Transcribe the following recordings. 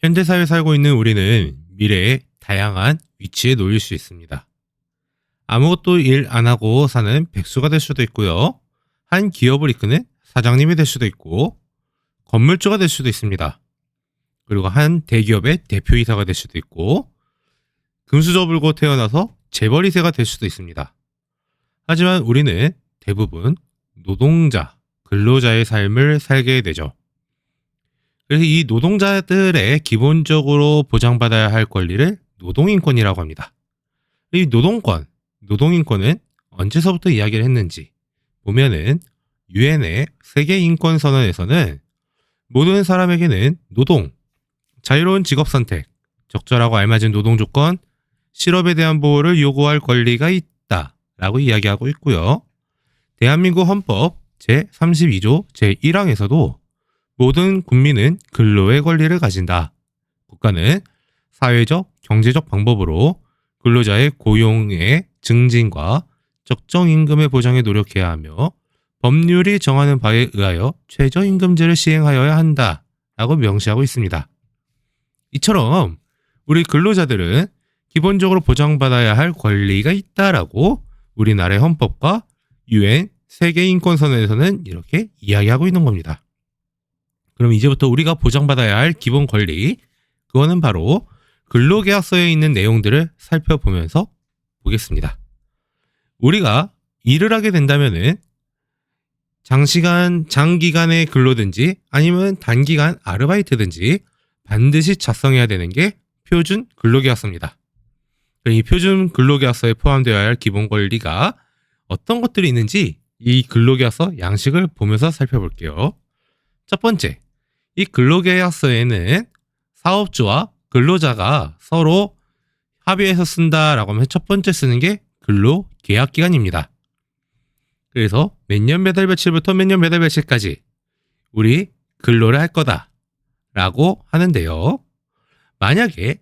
현대사회에 살고 있는 우리는 미래에 다양한 위치에 놓일 수 있습니다. 아무것도 일 안 하고 사는 백수가 될 수도 있고요. 한 기업을 이끄는 사장님이 될 수도 있고, 건물주가 될 수도 있습니다. 그리고 한 대기업의 대표이사가 될 수도 있고, 금수저 불고 태어나서 재벌 2세가 될 수도 있습니다. 하지만 우리는 대부분 노동자, 근로자의 삶을 살게 되죠. 그래서 이 노동자들의 기본적으로 보장받아야 할 권리를 노동인권이라고 합니다. 이 노동인권은 언제서부터 이야기를 했는지 보면은 유엔의 세계인권선언에서는 모든 사람에게는 노동, 자유로운 직업선택, 적절하고 알맞은 노동조건, 실업에 대한 보호를 요구할 권리가 있다라고 이야기하고 있고요. 대한민국 헌법 제32조 제1항에서도 모든 국민은 근로의 권리를 가진다. 국가는 사회적, 경제적 방법으로 근로자의 고용의 증진과 적정 임금의 보장에 노력해야 하며 법률이 정하는 바에 의하여 최저임금제를 시행하여야 한다라고 명시하고 있습니다. 이처럼 우리 근로자들은 기본적으로 보장받아야 할 권리가 있다라고 우리나라의 헌법과 유엔 세계인권선언에서는 이렇게 이야기하고 있는 겁니다. 그럼 이제부터 우리가 보장받아야 할 기본 권리, 그거는 바로 근로계약서에 있는 내용들을 살펴보면서 보겠습니다. 우리가 일을 하게 된다면은 장기간의 근로든지 아니면 단기간 아르바이트든지 반드시 작성해야 되는 게 표준 근로계약서입니다. 이 표준 근로계약서에 포함되어야 할 기본 권리가 어떤 것들이 있는지 이 근로계약서 양식을 보면서 살펴볼게요. 첫 번째, 이 근로계약서에는 사업주와 근로자가 서로 합의해서 쓴다라고 하면 첫 번째 쓰는 게 근로계약기간입니다. 그래서 몇 년 몇 월 며칠부터 몇 년 몇 월 며칠까지 우리 근로를 할 거다라고 하는데요. 만약에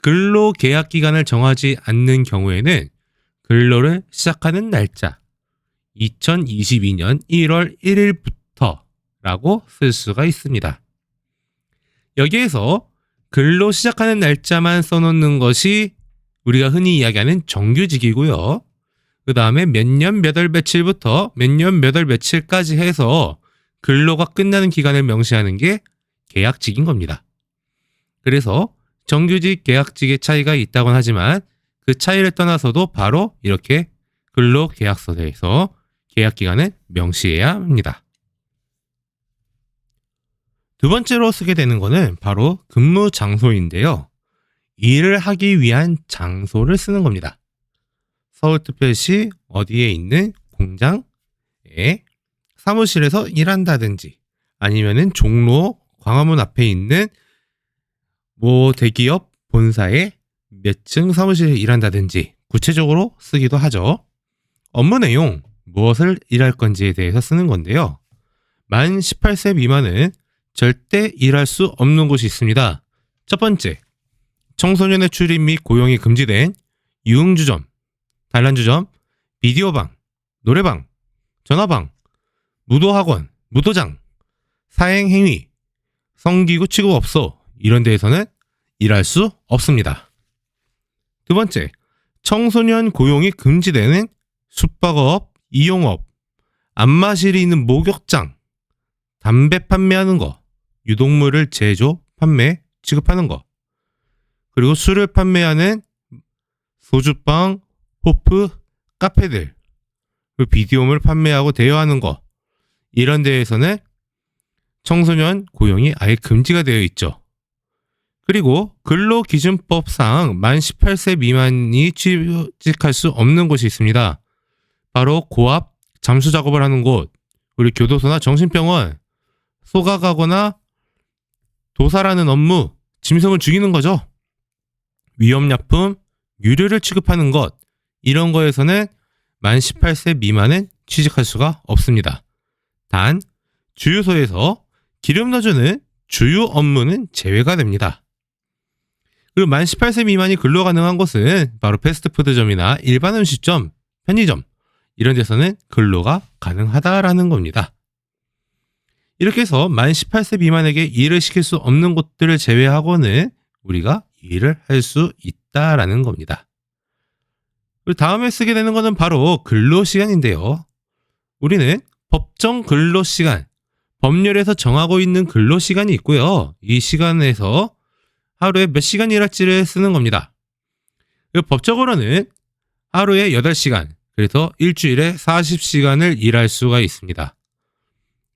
근로계약기간을 정하지 않는 경우에는 근로를 시작하는 날짜 2022년 1월 1일부터 라고 쓸 수가 있습니다. 여기에서 근로 시작하는 날짜만 써놓는 것이 우리가 흔히 이야기하는 정규직이고요. 그 다음에 몇 년 몇 월 며칠부터 몇 년 몇 월 며칠까지 해서 근로가 끝나는 기간을 명시하는 게 계약직인 겁니다. 그래서 정규직, 계약직의 차이가 있다곤 하지만 그 차이를 떠나서도 바로 이렇게 근로계약서에서 계약기간을 명시해야 합니다. 두 번째로 쓰게 되는 것은 바로 근무 장소인데요. 일을 하기 위한 장소를 쓰는 겁니다. 서울특별시 어디에 있는 공장에 사무실에서 일한다든지 아니면은 종로 광화문 앞에 있는 대기업 본사의 몇 층 사무실에 일한다든지 구체적으로 쓰기도 하죠. 업무 내용, 무엇을 일할 건지에 대해서 쓰는 건데요. 만 18세 미만은 절대 일할 수 없는 곳이 있습니다. 첫 번째, 청소년의 출입 및 고용이 금지된 유흥주점, 단란주점, 비디오방, 노래방, 전화방, 무도학원, 무도장, 사행행위, 성기구 취급업소 이런 데에서는 일할 수 없습니다. 두 번째, 청소년 고용이 금지되는 숙박업, 이용업, 안마실이 있는 목욕장, 담배 판매하는 거, 유독물을 제조, 판매, 취급하는 거, 그리고 술을 판매하는 소주방, 호프, 카페들, 그리고 비디오물 판매하고 대여하는 거, 이런 데에서는 청소년 고용이 아예 금지가 되어 있죠. 그리고 근로기준법상 만 18세 미만이 취직할 수 없는 곳이 있습니다. 바로 고압 잠수 작업을 하는 곳, 우리 교도소나 정신병원, 소각하거나 도살하는 업무, 짐승을 죽이는 거죠. 위험약품, 유류를 취급하는 것, 이런 거에서는 만 18세 미만은 취직할 수가 없습니다. 단, 주유소에서 기름 넣어주는 주유 업무는 제외가 됩니다. 그리고 만 18세 미만이 근로 가능한 곳은 바로 패스트푸드점이나 일반 음식점, 편의점, 이런 데서는 근로가 가능하다라는 겁니다. 이렇게 해서 만 18세 미만에게 일을 시킬 수 없는 곳들을 제외하고는 우리가 일을 할 수 있다라는 겁니다. 그리고 다음에 쓰게 되는 것은 바로 근로시간인데요. 우리는 법정 근로시간, 법률에서 정하고 있는 근로시간이 있고요. 이 시간에서 하루에 몇 시간 일할지를 쓰는 겁니다. 그리고 법적으로는 하루에 8시간, 그래서 일주일에 40시간을 일할 수가 있습니다.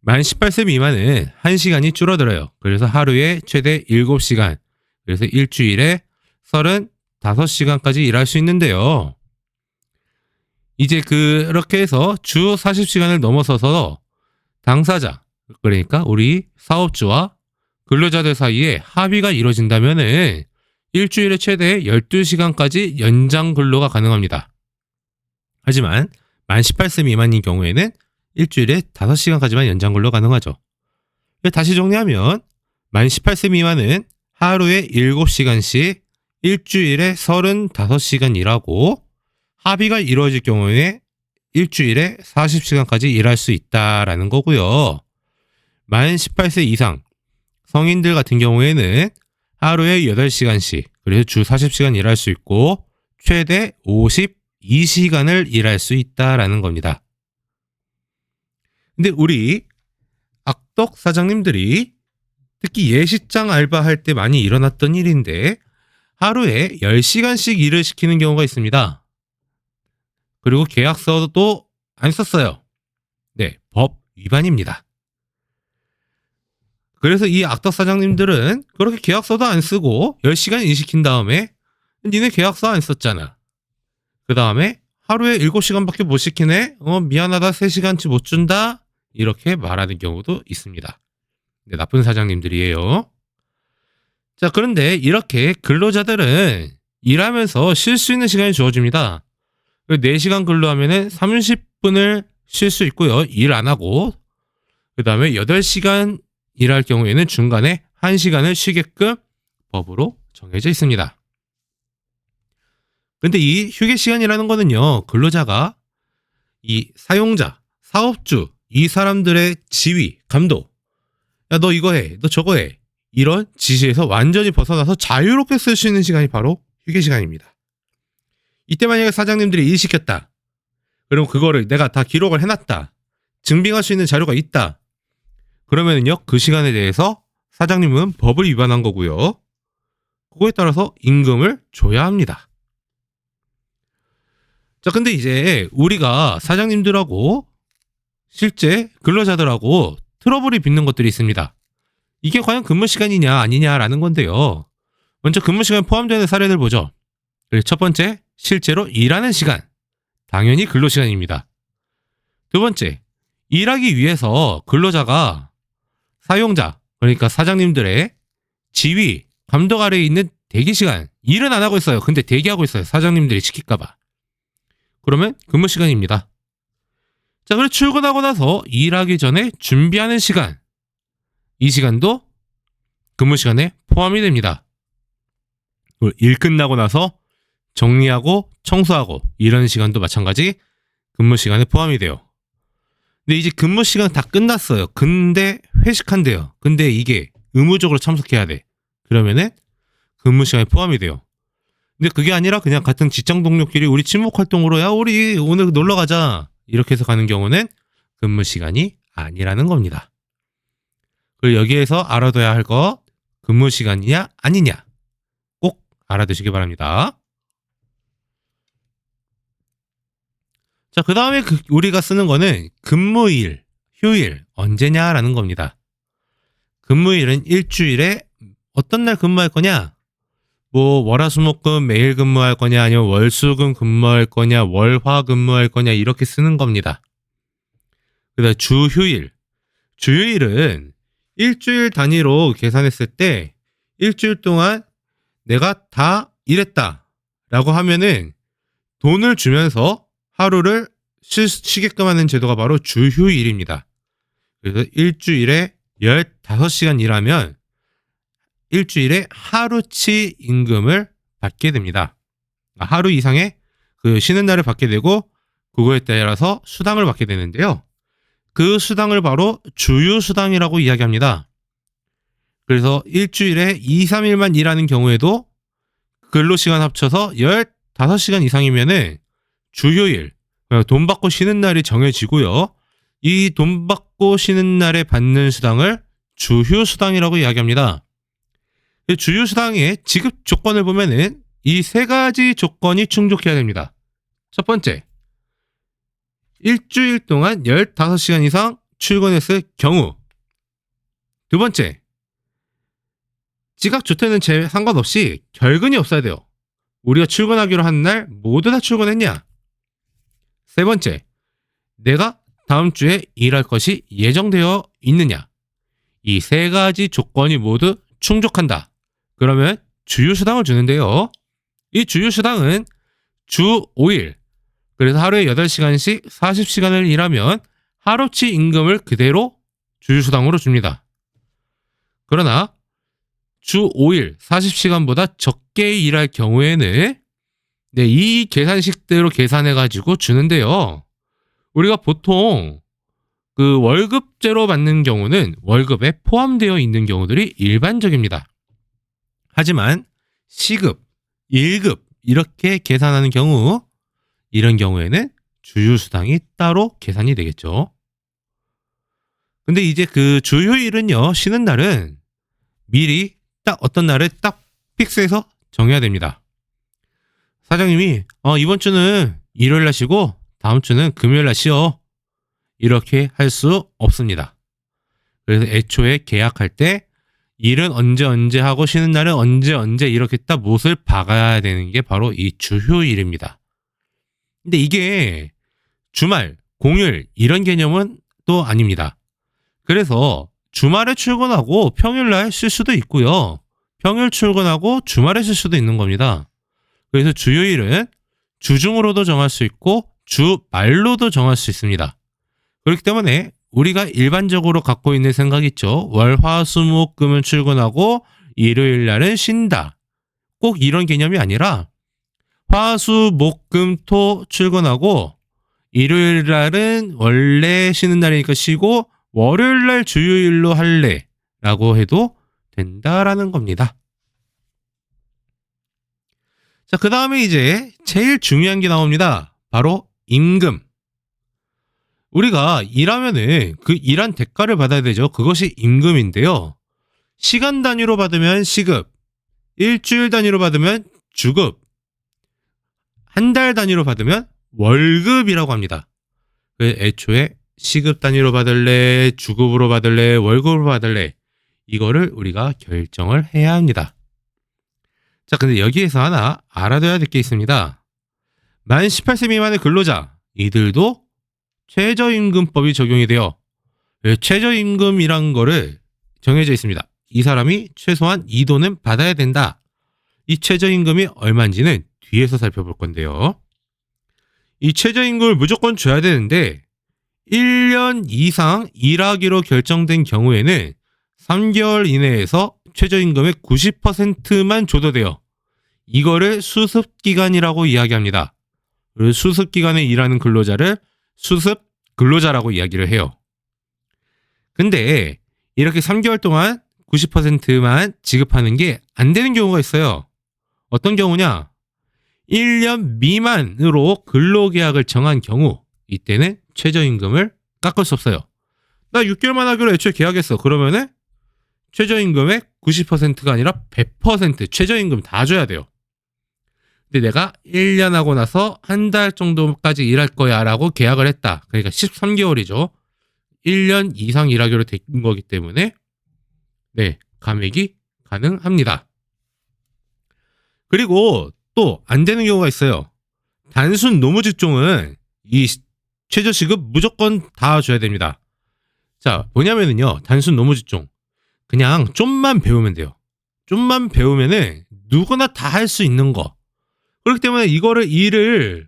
만 18세 미만은 1시간이 줄어들어요. 그래서 하루에 최대 7시간, 그래서 일주일에 35시간까지 일할 수 있는데요. 이제 그렇게 해서 주 40시간을 넘어서서 당사자, 그러니까 우리 사업주와 근로자들 사이에 합의가 이루어진다면은 일주일에 최대 12시간까지 연장 근로가 가능합니다. 하지만 만 18세 미만인 경우에는 일주일에 5시간까지만 연장 근로 가능하죠. 다시 정리하면 만 18세 미만은 하루에 7시간씩 일주일에 35시간 일하고 합의가 이루어질 경우에 일주일에 40시간까지 일할 수 있다라는 거고요. 만 18세 이상 성인들 같은 경우에는 하루에 8시간씩, 그래서 주 40시간 일할 수 있고 최대 52시간을 일할 수 있다라는 겁니다. 근데 우리 악덕 사장님들이 특히 예식장 알바할 때 많이 일어났던 일인데 하루에 10시간씩 일을 시키는 경우가 있습니다. 그리고 계약서도 안 썼어요. 네, 법 위반입니다. 그래서 이 악덕 사장님들은 그렇게 계약서도 안 쓰고 10시간 일 시킨 다음에 니네 계약서 안 썼잖아. 그 다음에 하루에 7시간밖에 못 시키네? 미안하다, 3시간치 못 준다? 이렇게 말하는 경우도 있습니다. 네, 나쁜 사장님들이에요. 자, 그런데 이렇게 근로자들은 일하면서 쉴 수 있는 시간이 주어집니다. 4시간 근로하면은 30분을 쉴 수 있고요. 일 안 하고. 그 다음에 8시간 일할 경우에는 중간에 1시간을 쉬게끔 법으로 정해져 있습니다. 근데 이 휴게 시간이라는 거는요, 근로자가 이 사용자, 사업주, 이 사람들의 지휘, 감독, 야, 너 이거 해, 너 저거 해, 이런 지시에서 완전히 벗어나서 자유롭게 쓸 수 있는 시간이 바로 휴게 시간입니다. 이때 만약에 사장님들이 일 시켰다. 그럼 그거를 내가 다 기록을 해놨다. 증빙할 수 있는 자료가 있다. 그러면은요, 그 시간에 대해서 사장님은 법을 위반한 거고요. 그거에 따라서 임금을 줘야 합니다. 자, 근데 이제 우리가 사장님들하고 실제 근로자들하고 트러블이 빚는 것들이 있습니다. 이게 과연 근무 시간이냐 아니냐라는 건데요. 먼저 근무 시간에 포함되는 사례들 보죠. 첫 번째, 실제로 일하는 시간. 당연히 근로시간입니다. 두 번째, 일하기 위해서 근로자가 사용자, 그러니까 사장님들의 지휘, 감독 아래에 있는 대기시간, 일은 안 하고 있어요. 근데 대기하고 있어요. 사장님들이 시킬까봐. 그러면 근무시간입니다. 자, 그리고 출근하고 나서 일하기 전에 준비하는 시간. 이 시간도 근무시간에 포함이 됩니다. 일 끝나고 나서 정리하고 청소하고 이런 시간도 마찬가지 근무시간에 포함이 돼요. 근데 이제 근무시간 다 끝났어요. 근데 회식한대요. 근데 이게 의무적으로 참석해야 돼. 그러면은 근무시간에 포함이 돼요. 근데 그게 아니라 그냥 같은 직장 동료끼리 우리 친목 활동으로 야, 우리 오늘 놀러 가자. 이렇게 해서 가는 경우는 근무시간이 아니라는 겁니다. 그리고 여기에서 알아둬야 할 거, 근무시간이냐 아니냐 꼭 알아두시기 바랍니다. 자, 그 다음에 우리가 쓰는 거는 근무일, 휴일, 언제냐라는 겁니다. 근무일은 일주일에 어떤 날 근무할 거냐? 뭐 월화수목금 매일 근무할 거냐, 아니면 월수금 근무할 거냐, 월화 근무할 거냐, 이렇게 쓰는 겁니다. 그다음 주휴일. 주휴일은 일주일 단위로 계산했을 때 일주일 동안 내가 다 일했다 라고 하면은 돈을 주면서 하루를 쉬게끔 하는 제도가 바로 주휴일입니다. 그래서 일주일에 15시간 일하면 일주일에 하루치 임금을 받게 됩니다. 하루 이상의 그 쉬는 날을 받게 되고 그거에 따라서 수당을 받게 되는데요. 그 수당을 바로 주휴수당이라고 이야기합니다. 그래서 일주일에 2, 3일만 일하는 경우에도 근로시간 합쳐서 15시간 이상이면은 주휴일, 돈 받고 쉬는 날이 정해지고요. 이 돈 받고 쉬는 날에 받는 수당을 주휴수당이라고 이야기합니다. 주휴수당의 지급 조건을 보면은 이 세 가지 조건이 충족해야 됩니다. 첫 번째, 일주일 동안 15시간 이상 출근했을 경우. 두 번째, 지각 조퇴는 상관없이 결근이 없어야 돼요. 우리가 출근하기로 한 날 모두 다 출근했냐? 세 번째, 내가 다음 주에 일할 것이 예정되어 있느냐? 이 세 가지 조건이 모두 충족한다. 그러면 주휴수당을 주는데요. 이 주휴수당은 주 5일, 그래서 하루에 8시간씩 40시간을 일하면 하루치 임금을 그대로 주휴수당으로 줍니다. 그러나 주 5일 40시간보다 적게 일할 경우에는 이 계산식대로 계산해가지고 주는데요. 우리가 보통 그 월급제로 받는 경우는 월급에 포함되어 있는 경우들이 일반적입니다. 하지만 시급, 1급 이렇게 계산하는 경우, 이런 경우에는 주휴수당이 따로 계산이 되겠죠. 근데 이제 그 주휴일은요, 쉬는 날은 미리 딱 어떤 날을 딱 픽스해서 정해야 됩니다. 사장님이 이번 주는 일요일 날 쉬고 다음 주는 금요일 날 쉬어, 이렇게 할 수 없습니다. 그래서 애초에 계약할 때 일은 언제 하고 쉬는 날은 언제 이렇게 딱 못을 박아야 되는 게 바로 이 주휴일입니다. 근데 이게 주말, 공휴일 이런 개념은 또 아닙니다. 그래서 주말에 출근하고 평일날 쉴 수도 있고요. 평일 출근하고 주말에 쉴 수도 있는 겁니다. 그래서 주휴일은 주중으로도 정할 수 있고 주말로도 정할 수 있습니다. 그렇기 때문에 우리가 일반적으로 갖고 있는 생각 있죠. 월, 화, 수, 목, 금은 출근하고 일요일 날은 쉰다. 꼭 이런 개념이 아니라 화, 수, 목, 금, 토 출근하고 일요일 날은 원래 쉬는 날이니까 쉬고 월요일 날 주휴일로 할래 라고 해도 된다라는 겁니다. 자, 그 다음에 이제 제일 중요한 게 나옵니다. 바로 임금. 우리가 일하면은 그 일한 대가를 받아야 되죠. 그것이 임금인데요. 시간 단위로 받으면 시급, 일주일 단위로 받으면 주급, 한 달 단위로 받으면 월급이라고 합니다. 애초에 시급 단위로 받을래, 주급으로 받을래, 월급으로 받을래, 이거를 우리가 결정을 해야 합니다. 자, 근데 여기에서 하나 알아둬야 될 게 있습니다. 만 18세 미만의 근로자, 이들도 최저임금법이 적용이 돼요. 최저임금이란 거를 정해져 있습니다. 이 사람이 최소한 2도는 받아야 된다. 이 최저임금이 얼마인지는 뒤에서 살펴볼 건데요. 이 최저임금을 무조건 줘야 되는데 1년 이상 일하기로 결정된 경우에는 3개월 이내에서 최저임금의 90%만 줘도 돼요. 이거를 수습기간이라고 이야기합니다. 수습기간에 일하는 근로자를 수습 근로자라고 이야기를 해요. 근데 이렇게 3개월 동안 90%만 지급하는 게 안 되는 경우가 있어요. 어떤 경우냐? 1년 미만으로 근로계약을 정한 경우, 이때는 최저임금을 깎을 수 없어요. 나 6개월만 하기로 애초에 계약했어. 그러면은 최저임금의 90%가 아니라 100% 최저임금 다 줘야 돼요. 근데 내가 1년 하고 나서 한 달 정도까지 일할 거야 라고 계약을 했다. 그러니까 13개월이죠. 1년 이상 일하기로 된 거기 때문에 감액이 가능합니다. 그리고 또 안 되는 경우가 있어요. 단순 노무 직종은 이 최저시급 무조건 다 줘야 됩니다. 자, 뭐냐면은요, 단순 노무 직종 그냥 좀만 배우면 돼요. 좀만 배우면은 누구나 다 할 수 있는 거. 그렇기 때문에 일을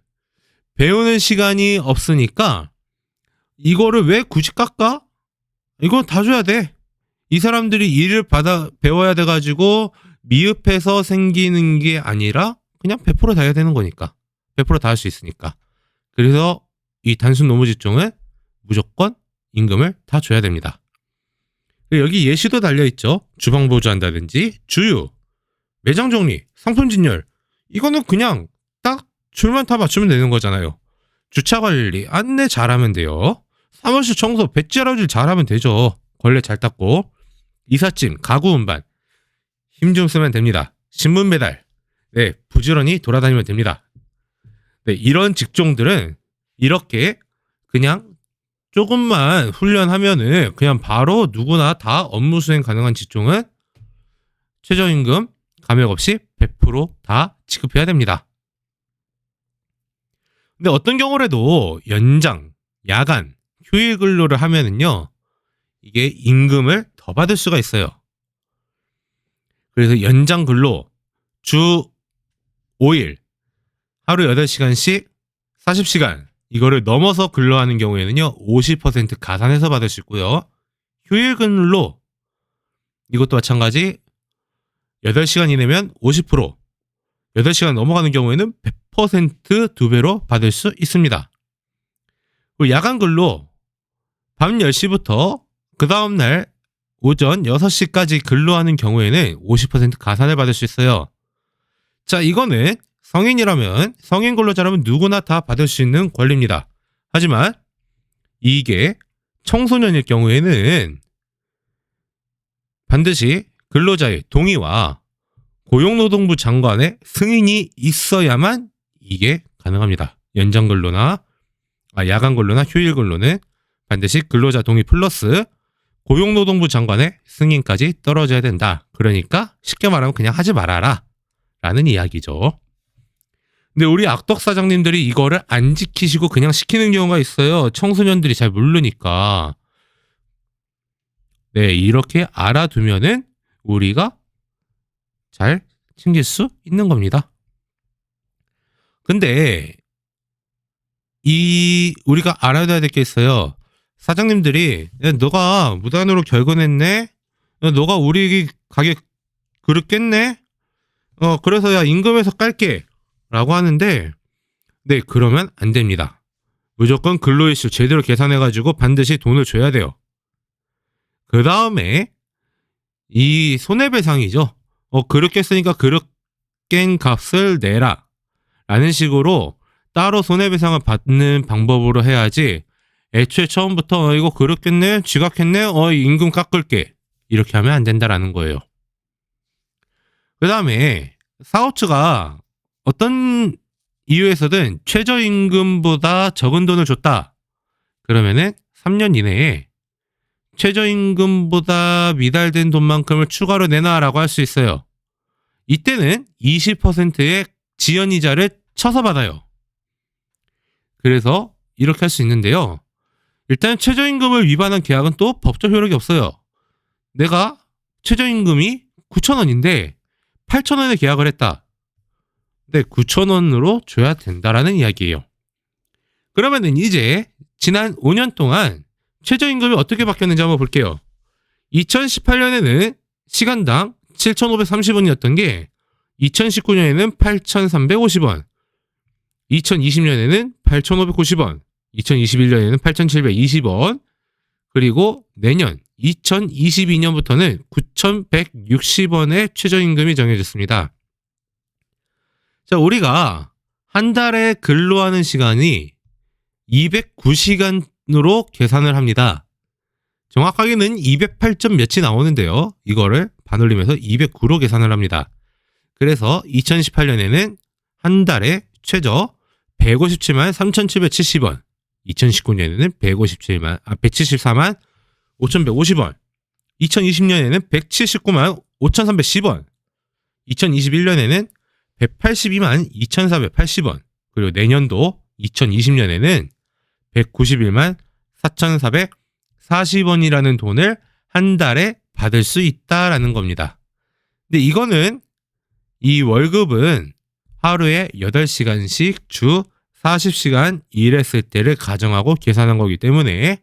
배우는 시간이 없으니까 이거를 왜 굳이 깎아? 이건 다 줘야 돼. 이 사람들이 일을 배워야 돼가지고 미흡해서 생기는 게 아니라 그냥 100% 다 해야 되는 거니까. 100% 다 할 수 있으니까. 그래서 이 단순 노무 직종은 무조건 임금을 다 줘야 됩니다. 여기 예시도 달려있죠. 주방 보조한다든지 주유, 매장 정리, 상품 진열, 이거는 그냥 딱 줄만 다 맞추면 되는 거잖아요. 주차 관리, 안내 잘하면 돼요. 사무실 청소, 배지라질 잘하면 되죠. 걸레 잘 닦고, 이삿짐, 가구 운반, 힘 좀 쓰면 됩니다. 신문 배달, 네, 부지런히 돌아다니면 됩니다. 네, 이런 직종들은 이렇게 그냥 조금만 훈련하면은 그냥 바로 누구나 다 업무 수행 가능한 직종은 최저임금 감액 없이 100%다 지급해야 됩니다. 근데 어떤 경우라도 연장, 야간, 휴일 근로를 하면은요, 이게 임금을 더 받을 수가 있어요. 그래서 연장 근로, 주 5일, 하루 8시간씩 40시간, 이거를 넘어서 근로하는 경우에는요, 50% 가산해서 받을 수 있고요. 휴일 근로, 이것도 마찬가지 8시간 이내면 50%, 8시간 넘어가는 경우에는 100% 2배로 받을 수 있습니다. 그리고 야간 근로, 밤 10시부터 그 다음날 오전 6시까지 근로하는 경우에는 50% 가산을 받을 수 있어요. 자, 이거는 성인이라면, 성인 근로자라면 누구나 다 받을 수 있는 권리입니다. 하지만 이게 청소년일 경우에는 반드시 근로자의 동의와 고용노동부 장관의 승인이 있어야만 이게 가능합니다. 연장 근로나 야간 근로나 휴일 근로는 반드시 근로자 동의 플러스 고용노동부 장관의 승인까지 떨어져야 된다. 그러니까 쉽게 말하면 그냥 하지 말아라 라는 이야기죠. 근데 우리 악덕 사장님들이 이거를 안 지키시고 그냥 시키는 경우가 있어요. 청소년들이 잘 모르니까. 네, 이렇게 알아두면은 우리가 잘 챙길 수 있는 겁니다. 근데 우리가 알아둬야 될 게 있어요. 사장님들이 야, 너가 무단으로 결근했네? 야, 너가 우리 가게 그릇 깼네? 그래서 야 임금에서 깔게 라고 하는데, 네, 그러면 안 됩니다. 무조건 근로일수 제대로 계산해가지고 반드시 돈을 줘야 돼요. 그 다음에 이 손해배상이죠. 그릇 깼으니까 그릇 깬 값을 내라 라는 식으로 따로 손해배상을 받는 방법으로 해야지, 애초에 처음부터 이거 그릇 깼네? 지각했네? 임금 깎을게 이렇게 하면 안 된다라는 거예요. 그 다음에 사업주가 어떤 이유에서든 최저임금보다 적은 돈을 줬다. 그러면은 3년 이내에 최저임금보다 미달된 돈만큼을 추가로 내놔라고 할 수 있어요. 이때는 20%의 지연이자를 쳐서 받아요. 그래서 이렇게 할 수 있는데요. 일단 최저임금을 위반한 계약은 또 법적 효력이 없어요. 내가 최저임금이 9,000원인데 8,000원에 계약을 했다. 네, 9,000원으로 줘야 된다라는 이야기예요. 그러면은 이제 지난 5년 동안 최저임금이 어떻게 바뀌었는지 한번 볼게요. 2018년에는 시간당 7,530원이었던 게 2019년에는 8,350원, 2020년에는 8,590원, 2021년에는 8,720원, 그리고 내년 2022년부터는 9,160원의 최저임금이 정해졌습니다. 자, 우리가 한 달에 근로하는 시간이 209시간으로 계산을 합니다. 정확하게는 208점 몇이 나오는데요. 이거를 반올림해서 209로 계산을 합니다. 그래서 2018년에는 한 달에 최저 157만 3,770원, 2019년에는 174만 5,150원, 2020년에는 179만 5,310원, 2021년에는 182만 2,480원, 그리고 내년도 2020년에는 191만 4,440원이라는 돈을 한 달에 받을 수 있다라는 겁니다. 근데 이거는, 이 월급은 하루에 8시간씩 주 40시간 일했을 때를 가정하고 계산한 거기 때문에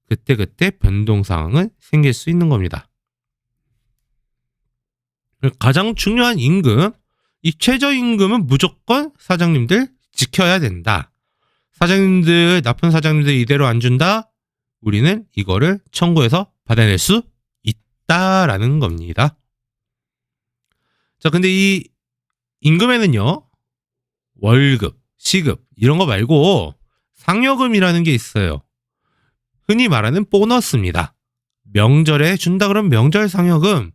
그때그때 변동사항은 생길 수 있는 겁니다. 가장 중요한 임금, 이 최저임금은 무조건 사장님들 지켜야 된다. 사장님들, 나쁜 사장님들 이대로 안 준다? 우리는 이거를 청구해서 받아낼 수 있다라는 겁니다. 자, 근데 이 임금에는요, 월급, 시급 이런 거 말고 상여금이라는 게 있어요. 흔히 말하는 보너스입니다. 명절에 준다 그러면 명절 상여금,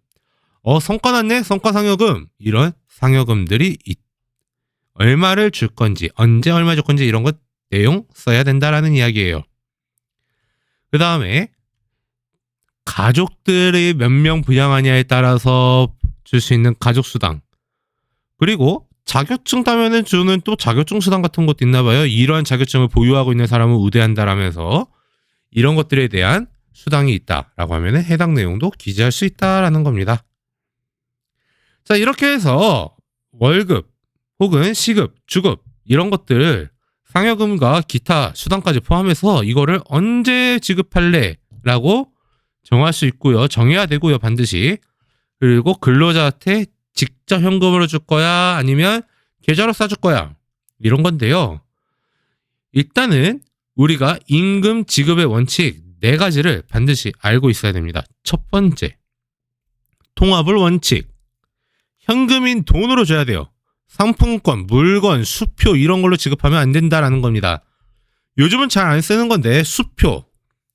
성과 났네 성과 상여금, 이런 상여금들이 얼마를 줄 건지, 언제 얼마 줄 건지 이런 것 내용 써야 된다라는 이야기예요. 그 다음에 가족들이 몇 명 부양하냐에 따라서 줄 수 있는 가족수당, 그리고 자격증 따면은 주는 또 자격증 수당 같은 것도 있나 봐요. 이러한 자격증을 보유하고 있는 사람을 우대한다라면서 이런 것들에 대한 수당이 있다라고 하면은 해당 내용도 기재할 수 있다라는 겁니다. 자, 이렇게 해서 월급 혹은 시급, 주급 이런 것들, 상여금과 기타 수당까지 포함해서 이거를 언제 지급할래라고 정할 수 있고요. 정해야 되고요, 반드시. 그리고 근로자한테 직접 현금으로 줄 거야, 아니면 계좌로 싸줄 거야, 이런 건데요. 일단은 우리가 임금 지급의 원칙 4가지를 반드시 알고 있어야 됩니다. 첫 번째, 통합을 원칙. 현금인 돈으로 줘야 돼요. 상품권, 물건, 수표 이런 걸로 지급하면 안 된다라는 겁니다. 요즘은 잘 안 쓰는 건데 수표,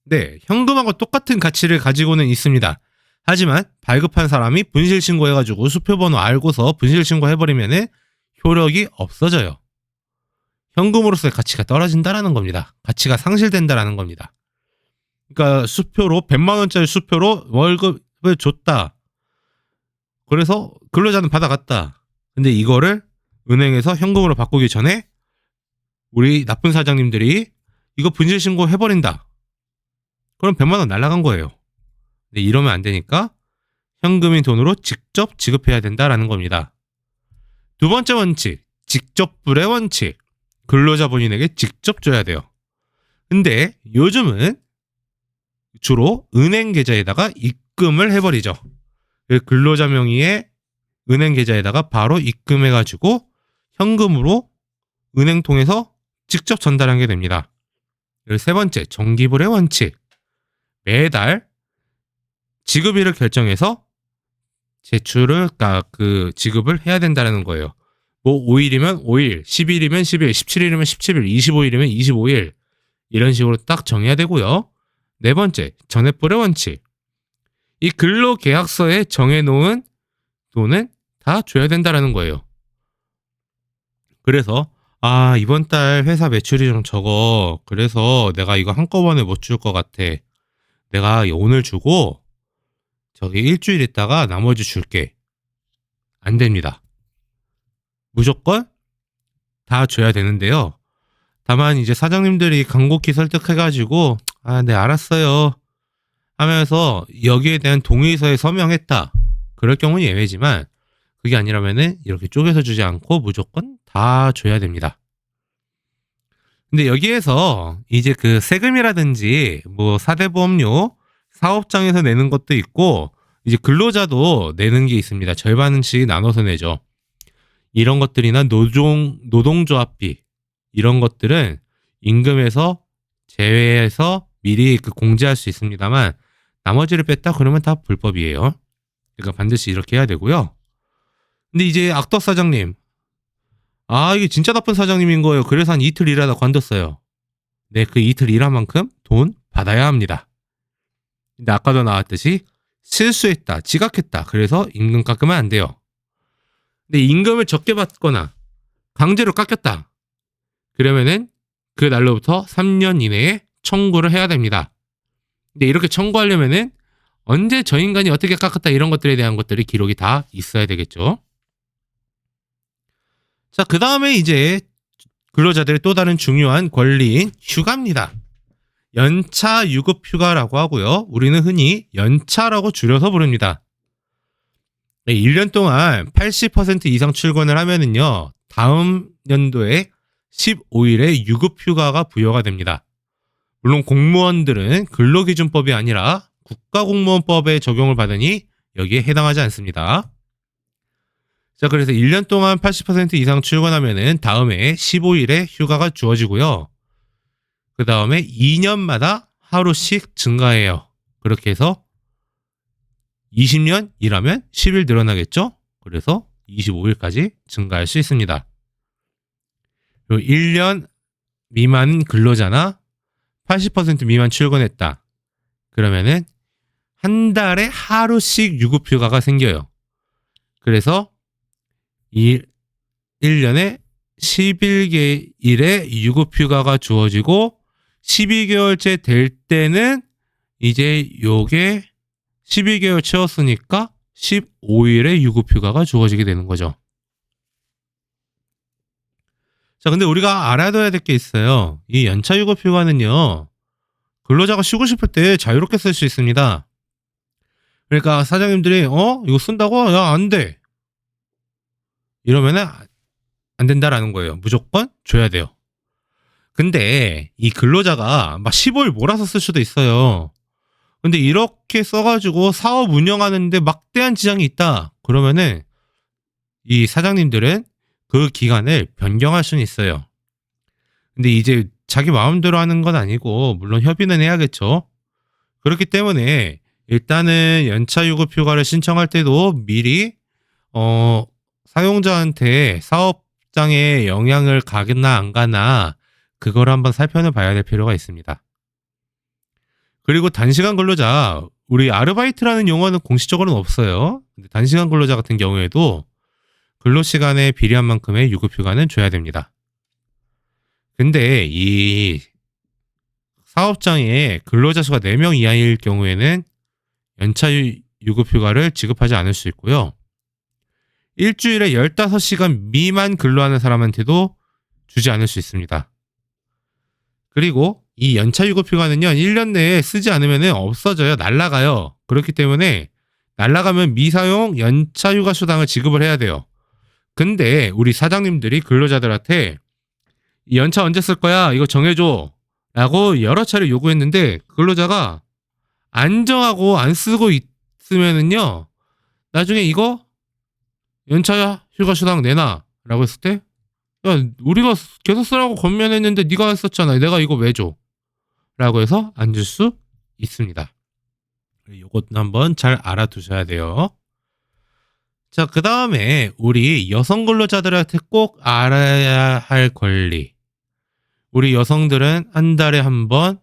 네, 현금하고 똑같은 가치를 가지고는 있습니다. 하지만 발급한 사람이 분실신고해가지고 수표번호 알고서 분실신고해버리면은 효력이 없어져요. 현금으로서의 가치가 떨어진다라는 겁니다. 가치가 상실된다라는 겁니다. 그러니까 수표로 100만 원짜리 수표로 월급을 줬다. 그래서 근로자는 받아갔다. 근데 이거를 은행에서 현금으로 바꾸기 전에 우리 나쁜 사장님들이 이거 분실신고 해버린다. 그럼 100만 원 날라간 거예요. 근데 이러면 안 되니까 현금인 돈으로 직접 지급해야 된다라는 겁니다. 두 번째 원칙, 직접불의 원칙. 근로자 본인에게 직접 줘야 돼요. 근데 요즘은 주로 은행 계좌에다가 입금을 해버리죠. 근로자 명의의 은행 계좌에다가 바로 입금해가지고 현금으로 은행 통해서 직접 전달하게 됩니다. 세 번째, 정기불의 원칙. 매달 지급일을 결정해서 제출을, 지급을 해야 된다는 거예요. 뭐 5일이면 5일, 10일이면 10일, 17일이면 17일, 25일이면 25일 이런 식으로 딱 정해야 되고요. 네 번째, 전액불의 원칙. 이 근로계약서에 정해놓은 돈은 다 줘야 된다는 거예요. 그래서 이번 달 회사 매출이 좀 적어. 그래서 내가 이거 한꺼번에 못 줄 것 같아. 내가 오늘 주고 저기 일주일 있다가 나머지 줄게. 안 됩니다. 무조건 다 줘야 되는데요. 다만 이제 사장님들이 간곡히 설득해가지고 네 알았어요 하면서 여기에 대한 동의서에 서명했다. 그럴 경우는 예외지만 그게 아니라면은 이렇게 쪼개서 주지 않고 무조건 다 줘야 됩니다. 근데 여기에서 이제 그 세금이라든지 뭐 사대보험료, 사업장에서 내는 것도 있고 이제 근로자도 내는 게 있습니다. 절반씩 나눠서 내죠. 이런 것들이나 노동조합비 이런 것들은 임금에서 제외해서 미리 공제할 수 있습니다만 나머지를 뺐다 그러면 다 불법이에요. 그러니까 반드시 이렇게 해야 되고요. 근데 이제 악덕 사장님, 이게 진짜 나쁜 사장님인 거예요. 그래서 한 이틀 일하다 관뒀어요. 네, 그 이틀 일한 만큼 돈 받아야 합니다. 근데 아까도 나왔듯이 실수했다, 지각했다, 그래서 임금 깎으면 안 돼요. 근데 임금을 적게 받거나 강제로 깎였다. 그러면은 그 날로부터 3년 이내에 청구를 해야 됩니다. 근데 이렇게 청구하려면은 언제 저 인간이 어떻게 깎았다 이런 것들에 대한 것들이 기록이 다 있어야 되겠죠. 자, 그 다음에 이제 근로자들의 또 다른 중요한 권리인 휴가입니다. 연차 유급 휴가라고 하고요. 우리는 흔히 연차라고 줄여서 부릅니다. 1년 동안 80% 이상 출근을 하면은요, 다음 연도에 15일의 유급 휴가가 부여가 됩니다. 물론 공무원들은 근로기준법이 아니라 국가공무원법에 적용을 받으니 여기에 해당하지 않습니다. 자, 그래서 1년 동안 80% 이상 출근하면은 다음에 15일의 휴가가 주어지고요. 그 다음에 2년마다 하루씩 증가해요. 그렇게 해서 20년 일하면 10일 늘어나겠죠? 그래서 25일까지 증가할 수 있습니다. 그리고 1년 미만 근로자나 80% 미만 출근했다. 그러면은 한 달에 하루씩 유급휴가가 생겨요. 그래서 1년에 11개일의 유급휴가가 주어지고 12개월째 될 때는 이제 요게 12개월 채웠으니까 15일의 유급휴가가 주어지게 되는 거죠. 자, 근데 우리가 알아둬야 될 게 있어요. 이 연차 유급휴가는요, 근로자가 쉬고 싶을 때 자유롭게 쓸 수 있습니다. 그러니까 사장님들이 이거 쓴다고? 야, 안 돼. 이러면은 안 된다라는 거예요. 무조건 줘야 돼요. 근데 이 근로자가 막 15일 몰아서 쓸 수도 있어요. 근데 이렇게 써가지고 사업 운영하는데 막대한 지장이 있다. 그러면은 이 사장님들은 그 기간을 변경할 수는 있어요. 근데 이제 자기 마음대로 하는 건 아니고 물론 협의는 해야겠죠. 그렇기 때문에 일단은 연차 유급휴가를 신청할 때도 미리 사용자한테 사업장에 영향을 가겠나 안 가나 그걸 한번 살펴봐야 될 필요가 있습니다. 그리고 단시간 근로자, 우리 아르바이트라는 용어는 공식적으로는 없어요. 근데 단시간 근로자 같은 경우에도 근로시간에 비례한 만큼의 유급휴가는 줘야 됩니다. 근데 이 사업장에 근로자 수가 4명 이하일 경우에는 연차 유급휴가를 지급하지 않을 수 있고요. 일주일에 15시간 미만 근로하는 사람한테도 주지 않을 수 있습니다. 그리고 이 연차 유급휴가는요, 1년 내에 쓰지 않으면 없어져요. 날아가요. 그렇기 때문에 날아가면 미사용 연차 휴가 수당을 지급을 해야 돼요. 근데 우리 사장님들이 근로자들한테 이 연차 언제 쓸 거야? 이거 정해줘. 라고 여러 차례 요구했는데 근로자가 안 정하고 안 쓰고 있으면은요, 나중에 이거 연차 휴가 수당 내놔. 라고 했을 때, 야, 우리가 계속 쓰라고 권면했는데 네가 안 썼잖아. 내가 이거 왜 줘? 라고 해서 안 줄 수 있습니다. 이것도 한번 잘 알아두셔야 돼요. 자, 그 다음에 우리 여성 근로자들한테 꼭 알아야 할 권리. 우리 여성들은 한 달에 한 번,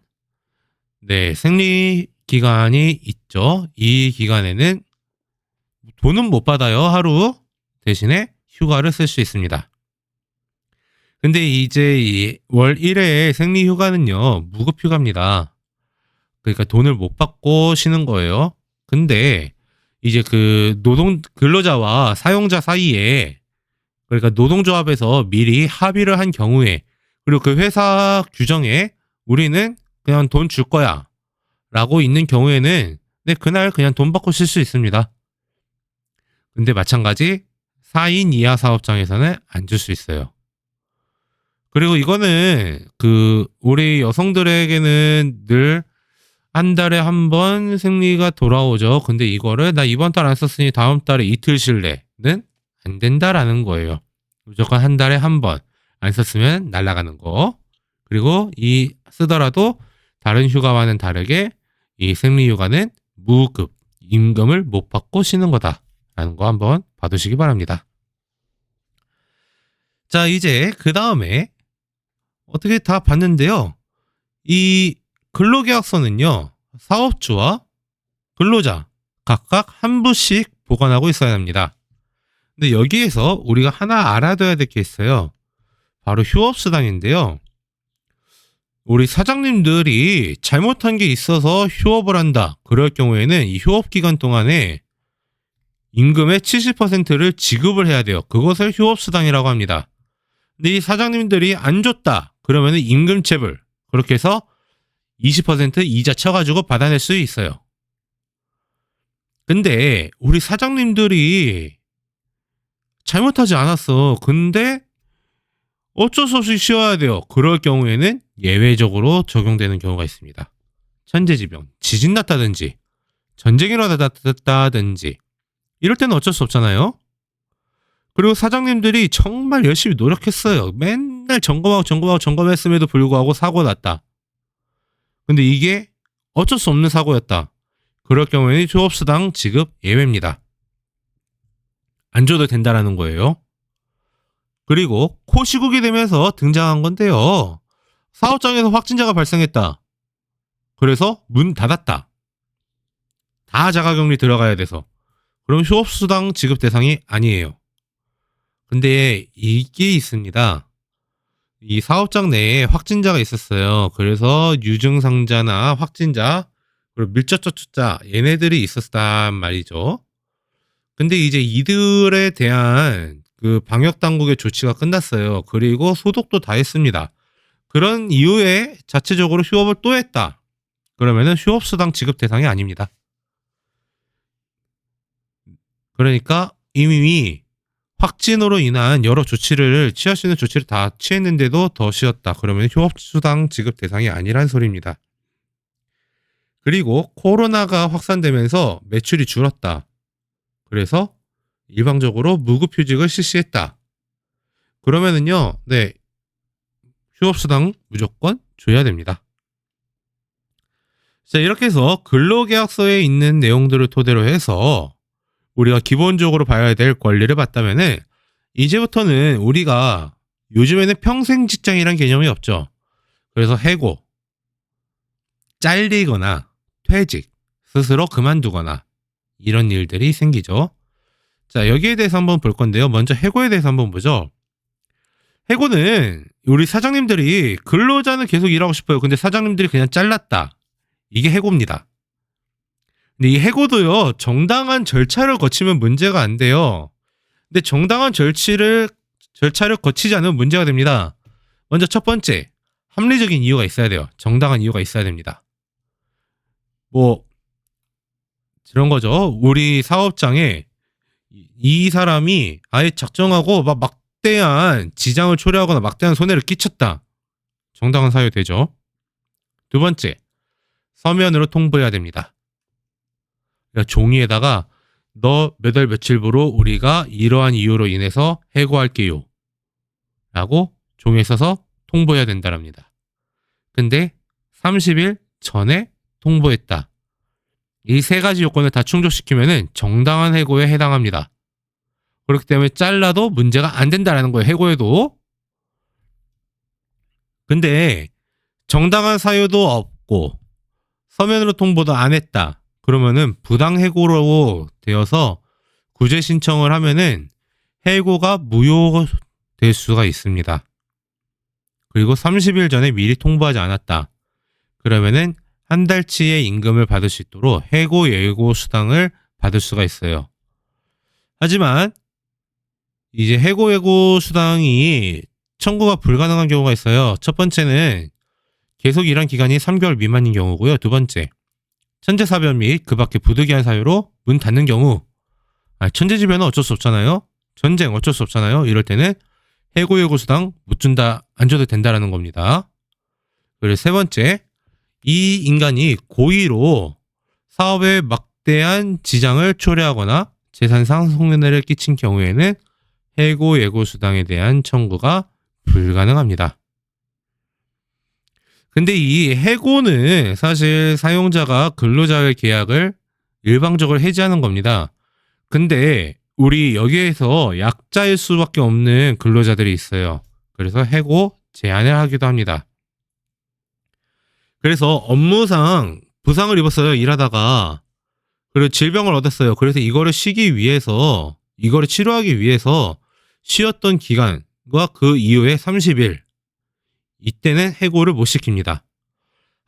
생리 기간이 있죠. 이 기간에는 돈은 못 받아요. 하루 대신에 휴가를 쓸 수 있습니다. 근데 이제 월 1회의 생리 휴가는요, 무급 휴가입니다. 그러니까 돈을 못 받고 쉬는 거예요. 근데 이제 그 근로자와 사용자 사이에, 그러니까 노동조합에서 미리 합의를 한 경우에, 그리고 그 회사 규정에 우리는 그냥 돈 줄 거야 라고 있는 경우에는 그날 그냥 돈 받고 쉴 수 있습니다. 근데 마찬가지 4인 이하 사업장에서는 안 줄 수 있어요. 그리고 이거는 우리 여성들에게는 늘 한 달에 한 번 생리가 돌아오죠. 근데 이거를 나 이번 달 안 썼으니 다음 달에 이틀 쉴래는 안 된다라는 거예요. 무조건 한 달에 한 번 안 썼으면 날아가는 거. 그리고 쓰더라도 다른 휴가와는 다르게 이 생리휴가는 무급, 임금을 못 받고 쉬는 거다라는 거 한번 봐두시기 바랍니다. 자, 이제 그 다음에 어떻게 다 봤는데요. 이 근로계약서는요, 사업주와 근로자 각각 한 부씩 보관하고 있어야 합니다. 근데 여기에서 우리가 하나 알아둬야 될 게 있어요. 바로 휴업수당인데요. 우리 사장님들이 잘못한 게 있어서 휴업을 한다. 그럴 경우에는 이 휴업기간 동안에 임금의 70%를 지급을 해야 돼요. 그것을 휴업수당이라고 합니다. 근데 이 사장님들이 안 줬다. 그러면 임금체불. 그렇게 해서 20% 이자 쳐가지고 받아낼 수 있어요. 근데 우리 사장님들이 잘못하지 않았어. 근데 어쩔 수 없이 쉬어야 돼요. 그럴 경우에는 예외적으로 적용되는 경우가 있습니다. 천재지변, 지진 났다든지 전쟁이 일어났다든지 이럴 때는 어쩔 수 없잖아요. 그리고 사장님들이 정말 열심히 노력했어요. 맨날 점검했음에도 불구하고 사고 났다. 근데 이게 어쩔 수 없는 사고였다. 그럴 경우에는 휴업수당 지급 예외입니다. 안 줘도 된다라는 거예요. 그리고 코시국이 되면서 등장한 건데요. 사업장에서 확진자가 발생했다. 그래서 문 닫았다. 다 자가격리 들어가야 돼서. 그럼 휴업수당 지급 대상이 아니에요. 근데 이게 있습니다. 이 사업장 내에 확진자가 있었어요. 그래서 유증상자나 확진자, 그리고 밀접촉자 얘네들이 있었단 말이죠. 근데 이제 이들에 대한 그 방역 당국의 조치가 끝났어요. 그리고 소독도 다 했습니다. 그런 이후에 자체적으로 휴업을 또 했다. 그러면은 휴업수당 지급 대상이 아닙니다. 그러니까 이미 확진으로 인한 여러 조치를 취할 수 있는 조치를 다 취했는데도 더 쉬었다. 그러면 휴업수당 지급 대상이 아니란 소리입니다. 그리고 코로나가 확산되면서 매출이 줄었다. 그래서 일방적으로 무급휴직을 실시했다. 그러면은요, 네, 휴업수당 무조건 줘야 됩니다. 자, 이렇게 해서 근로계약서에 있는 내용들을 토대로 해서 우리가 기본적으로 봐야 될 권리를 봤다면은 이제부터는 우리가 요즘에는 평생 직장이란 개념이 없죠. 그래서 해고, 잘리거나 퇴직, 스스로 그만두거나 이런 일들이 생기죠. 자, 여기에 대해서 한번 볼 건데요. 먼저 해고에 대해서 한번 보죠. 해고는 우리 사장님들이 근로자는 계속 일하고 싶어요. 근데 사장님들이 그냥 잘랐다. 이게 해고입니다. 근데 이 해고도요, 정당한 절차를 거치면 문제가 안 돼요. 근데 정당한 절차를 거치지 않으면 문제가 됩니다. 먼저 첫 번째, 합리적인 이유가 있어야 돼요. 정당한 이유가 있어야 됩니다. 뭐 이런 거죠. 우리 사업장에 이 사람이 아예 작정하고 막대한 지장을 초래하거나 막대한 손해를 끼쳤다. 정당한 사유 되죠. 두 번째, 서면으로 통보해야 됩니다. 그러니까 종이에다가 너 몇 월 며칠부로 우리가 이러한 이유로 인해서 해고할게요. 라고 종이에 써서 통보해야 된다랍니다. 근데 30일 전에 통보했다. 이 세 가지 요건을 다 충족시키면은 정당한 해고에 해당합니다. 그렇기 때문에 잘라도 문제가 안 된다라는 거예요. 해고에도. 근데 정당한 사유도 없고 서면으로 통보도 안 했다. 그러면은 부당해고로 되어서 구제 신청을 하면은 해고가 무효될 수가 있습니다. 그리고 30일 전에 미리 통보하지 않았다. 그러면은 한 달치의 임금을 받을 수 있도록 해고 예고 수당을 받을 수가 있어요. 하지만 이제 해고 예고 수당이 청구가 불가능한 경우가 있어요. 첫 번째는 계속 일한 기간이 3개월 미만인 경우고요. 두 번째, 천재사변 및 그 밖의 부득이한 사유로 문 닫는 경우. 천재지변은 어쩔 수 없잖아요. 전쟁 어쩔 수 없잖아요. 이럴 때는 해고 예고 수당 못 준다, 안 줘도 된다라는 겁니다. 그리고 세 번째, 이 인간이 고의로 사업에 막대한 지장을 초래하거나 재산상 손해를 끼친 경우에는 해고 예고 수당에 대한 청구가 불가능합니다. 근데 이 해고는 사실 사용자가 근로자의 계약을 일방적으로 해지하는 겁니다. 근데 우리 여기에서 약자일 수밖에 없는 근로자들이 있어요. 그래서 해고 제한을 하기도 합니다. 그래서 업무상 부상을 입었어요. 일하다가. 그리고 질병을 얻었어요. 그래서 이거를 치료하기 위해서 쉬었던 기간과 그 이후에 30일. 이때는 해고를 못 시킵니다.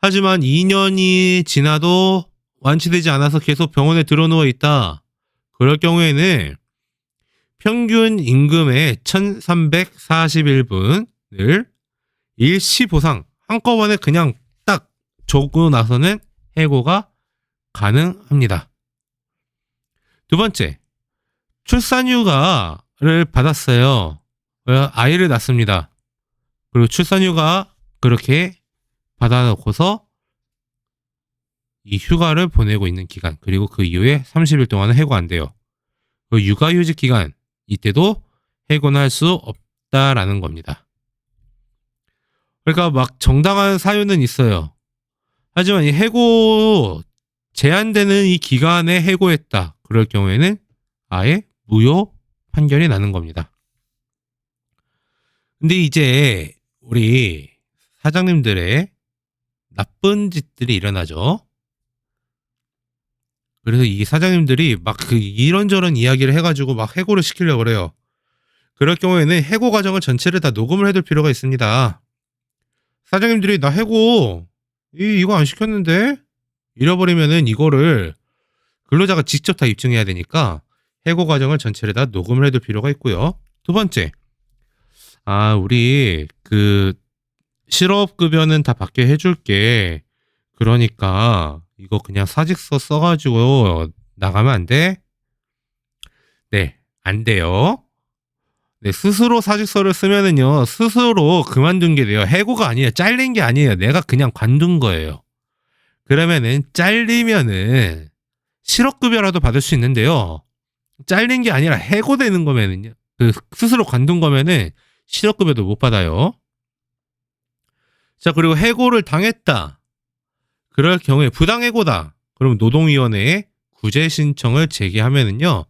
하지만 2년이 지나도 완치되지 않아서 계속 병원에 들어누워 있다. 그럴 경우에는 평균 임금의 1341분을 일시 보상 한꺼번에 그냥 딱 주고 나서는 해고가 가능합니다. 두 번째, 출산휴가를 받았어요. 아이를 낳습니다. 그리고 출산휴가 그렇게 받아놓고서 이 휴가를 보내고 있는 기간, 그리고 그 이후에 30일 동안은 해고 안 돼요. 그 육아휴직 기간, 이때도 해고는 할 수 없다라는 겁니다. 그러니까 막 정당한 사유는 있어요. 하지만 이 해고 제한되는 이 기간에 해고했다. 그럴 경우에는 아예 무효 판결이 나는 겁니다. 근데 이제 우리 사장님들의 나쁜 짓들이 일어나죠. 그래서 이 사장님들이 막 그 이런저런 이야기를 해가지고 막 해고를 시키려고 그래요. 그럴 경우에는 해고 과정을 전체를 다 녹음을 해둘 필요가 있습니다. 사장님들이 나 해고 이거 안 시켰는데 잃어버리면은 이거를 근로자가 직접 다 입증해야 되니까 해고 과정을 전체를 다 녹음을 해둘 필요가 있고요. 두 번째, 우리 그 실업급여는 다 받게 해줄게. 그러니까 이거 그냥 사직서 써가지고 나가면 안 돼? 네, 안 돼요. 네, 스스로 사직서를 쓰면은요, 스스로 그만둔 게 돼요. 해고가 아니에요. 잘린 게 아니에요. 내가 그냥 관둔 거예요. 그러면은 잘리면은 실업급여라도 받을 수 있는데요. 잘린 게 아니라 해고되는 거면은요, 그 스스로 관둔 거면은 실업급여도 못 받아요. 자, 그리고 해고를 당했다. 그럴 경우에 부당해고다. 그럼 노동위원회에 구제 신청을 제기하면은요,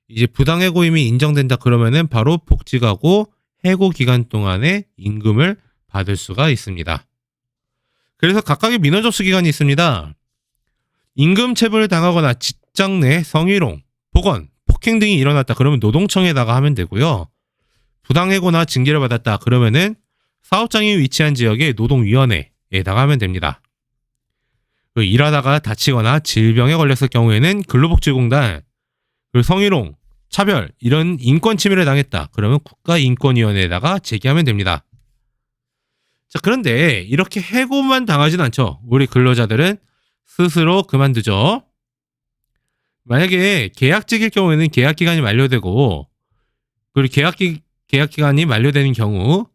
이제 부당해고임이 인정된다 그러면은 바로 복직하고 해고 기간 동안에 임금을 받을 수가 있습니다. 그래서 각각의 민원 접수 기간이 있습니다. 임금 체불을 당하거나 직장 내 성희롱, 폭언, 폭행 등이 일어났다 그러면 노동청에다가 하면 되고요. 부당해고나 징계를 받았다 그러면은 사업장이 위치한 지역의 노동위원회에다가 하면 됩니다. 일하다가 다치거나 질병에 걸렸을 경우에는 근로복지공단, 그리고 성희롱, 차별 이런 인권 침해를 당했다 그러면 국가인권위원회에다가 제기하면 됩니다. 자, 그런데 이렇게 해고만 당하진 않죠. 우리 근로자들은 스스로 그만두죠. 만약에 계약직일 경우에는 계약기간이 만료되고, 그리고 계약기간이 만료되는 경우,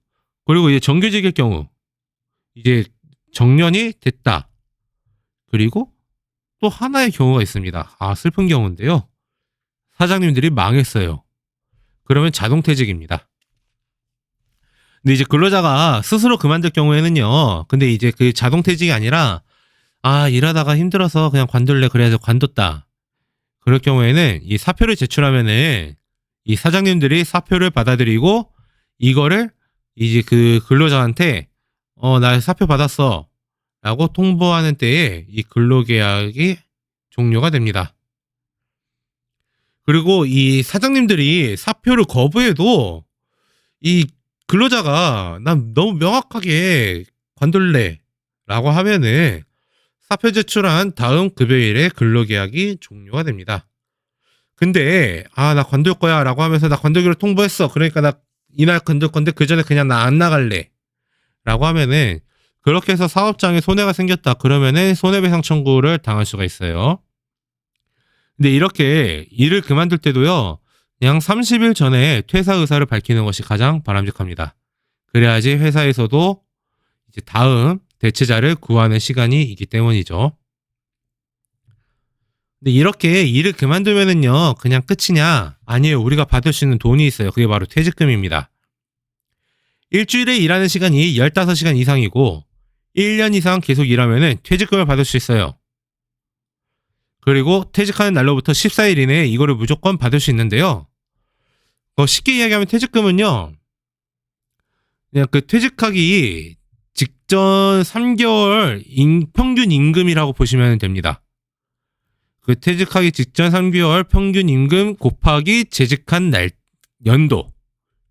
그리고 이제 정규직일 경우 이제 정년이 됐다. 그리고 또 하나의 경우가 있습니다. 슬픈 경우인데요. 사장님들이 망했어요. 그러면 자동퇴직입니다. 근데 이제 근로자가 스스로 그만둘 경우에는요. 근데 이제 그 자동퇴직이 아니라 일하다가 힘들어서 그냥 관둘래 그래서 관뒀다. 그럴 경우에는 이 사표를 제출하면은 이 사장님들이 사표를 받아들이고 이거를 이제 그 근로자한테 나 사표 받았어 라고 통보하는 때에 이 근로계약이 종료가 됩니다. 그리고 이 사장님들이 사표를 거부해도 이 근로자가 난 너무 명확하게 관둘래 라고 하면은 사표 제출한 다음 급여일에 근로계약이 종료가 됩니다. 근데 나 관둘 거야 라고 하면서 나 관두기로 통보했어. 그러니까 나 이날 관둘 건데 그 전에 그냥 나 안 나갈래 라고 하면은 그렇게 해서 사업장에 손해가 생겼다 그러면은 손해배상 청구를 당할 수가 있어요. 근데 이렇게 일을 그만둘 때도요, 약 30일 전에 퇴사 의사를 밝히는 것이 가장 바람직합니다. 그래야지 회사에서도 이제 다음 대체자를 구하는 시간이 있기 때문이죠. 근데 이렇게 일을 그만두면은요, 그냥 끝이냐? 아니에요. 우리가 받을 수 있는 돈이 있어요. 그게 바로 퇴직금입니다. 일주일에 일하는 시간이 15시간 이상이고 1년 이상 계속 일하면은 퇴직금을 받을 수 있어요. 그리고 퇴직하는 날로부터 14일 이내에 이거를 무조건 받을 수 있는데요. 쉽게 이야기하면 퇴직금은요, 그냥 그 퇴직하기 직전 3개월 평균 임금이라고 보시면 됩니다. 그 퇴직하기 직전 3개월 평균 임금 곱하기 재직한 날, 연도.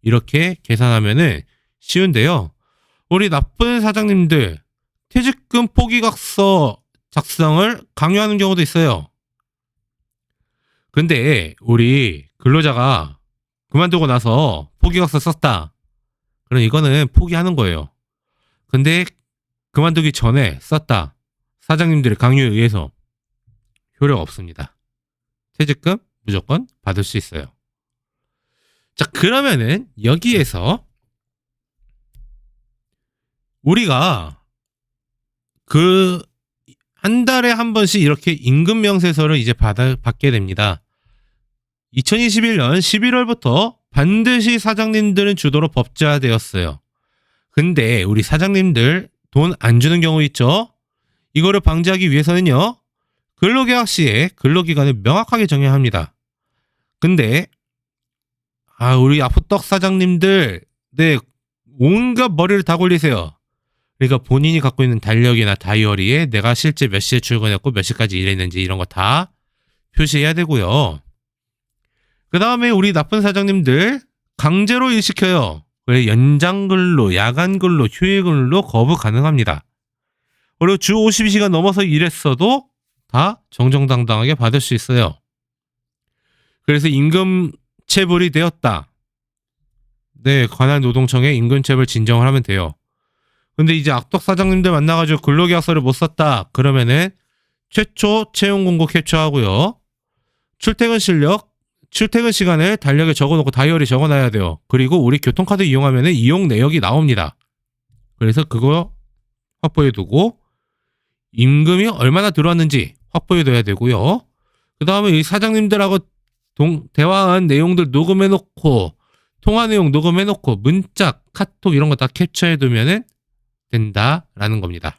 이렇게 계산하면은 쉬운데요. 우리 나쁜 사장님들, 퇴직금 포기각서 작성을 강요하는 경우도 있어요. 근데 우리 근로자가 그만두고 나서 포기각서 썼다. 그럼 이거는 포기하는 거예요. 근데 그만두기 전에 썼다. 사장님들의 강요에 의해서 효력 없습니다. 퇴직금 무조건 받을 수 있어요. 자, 그러면은 여기에서 우리가 그 한 달에 한 번씩 이렇게 임금 명세서를 이제 받게 됩니다. 2021년 11월부터 반드시 사장님들은 주도로 법제화되었어요. 근데 우리 사장님들 돈 안 주는 경우 있죠? 이거를 방지하기 위해서는요, 근로계약 시에 근로기간을 명확하게 정해야 합니다. 근데 우리 아프떡 사장님들, 네, 온갖 머리를 다 굴리세요. 그러니까 본인이 갖고 있는 달력이나 다이어리에 내가 실제 몇 시에 출근했고 몇 시까지 일했는지 이런 거 다 표시해야 되고요. 그 다음에 우리 나쁜 사장님들 강제로 일시켜요. 연장근로, 야간근로, 휴일근로 거부 가능합니다. 그리고 주 52시간 넘어서 일했어도 다 정정당당하게 받을 수 있어요. 그래서 임금 체불이 되었다. 네, 관할 노동청에 임금체불 진정을 하면 돼요. 근데 이제 악덕 사장님들 만나가지고 근로계약서를 못 썼다. 그러면은 최초 채용 공고 캡처하고요. 출퇴근 시간을 달력에 적어놓고 다이어리 적어놔야 돼요. 그리고 우리 교통카드 이용하면은 이용 내역이 나옵니다. 그래서 그거 확보해두고 임금이 얼마나 들어왔는지 확보해둬야 되고요. 그 다음에 이 사장님들하고 대화한 내용들 녹음해놓고 통화 내용 녹음해놓고 문자, 카톡 이런 거 다 캡처해두면은 된다라는 겁니다.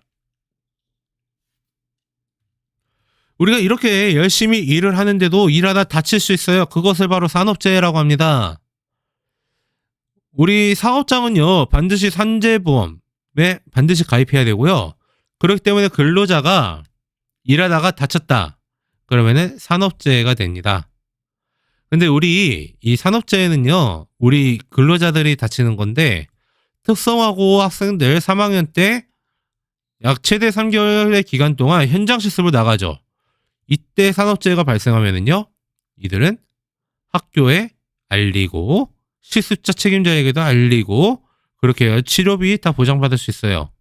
우리가 이렇게 열심히 일을 하는데도 일하다 다칠 수 있어요. 그것을 바로 산업재해라고 합니다. 우리 사업장은요, 반드시 산재보험에 반드시 가입해야 되고요. 그렇기 때문에 근로자가 일하다가 다쳤다. 그러면은 산업재해가 됩니다. 근데 우리 이 산업재해는요, 우리 근로자들이 다치는 건데, 특성화고 학생들 3학년 때 약 최대 3개월의 기간 동안 현장 실습을 나가죠. 이때 산업재해가 발생하면은요, 이들은 학교에 알리고 실습자 책임자에게도 알리고 그렇게 해야 치료비 다 보장받을 수 있어요.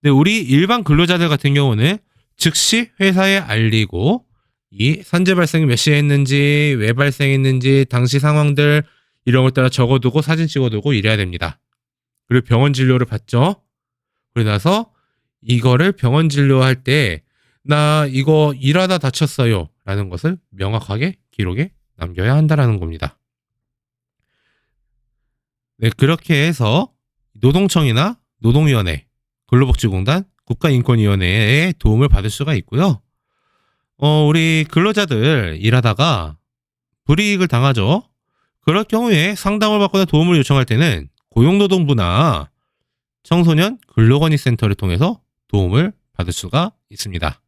근데 우리 일반 근로자들 같은 경우는 즉시 회사에 알리고 이 산재 발생이 몇 시에 했는지, 왜 발생했는지, 당시 상황들 이런 걸 따라 적어두고 사진 찍어두고 이래야 됩니다. 그리고 병원 진료를 받죠. 그러고 나서 이거를 병원 진료할 때 나 이거 일하다 다쳤어요 라는 것을 명확하게 기록에 남겨야 한다는 겁니다. 네, 그렇게 해서 노동청이나 노동위원회, 근로복지공단, 국가인권위원회의 도움을 받을 수가 있고요. 우리 근로자들 일하다가 불이익을 당하죠. 그럴 경우에 상담을 받거나 도움을 요청할 때는 고용노동부나 청소년 근로건의센터를 통해서 도움을 받을 수가 있습니다.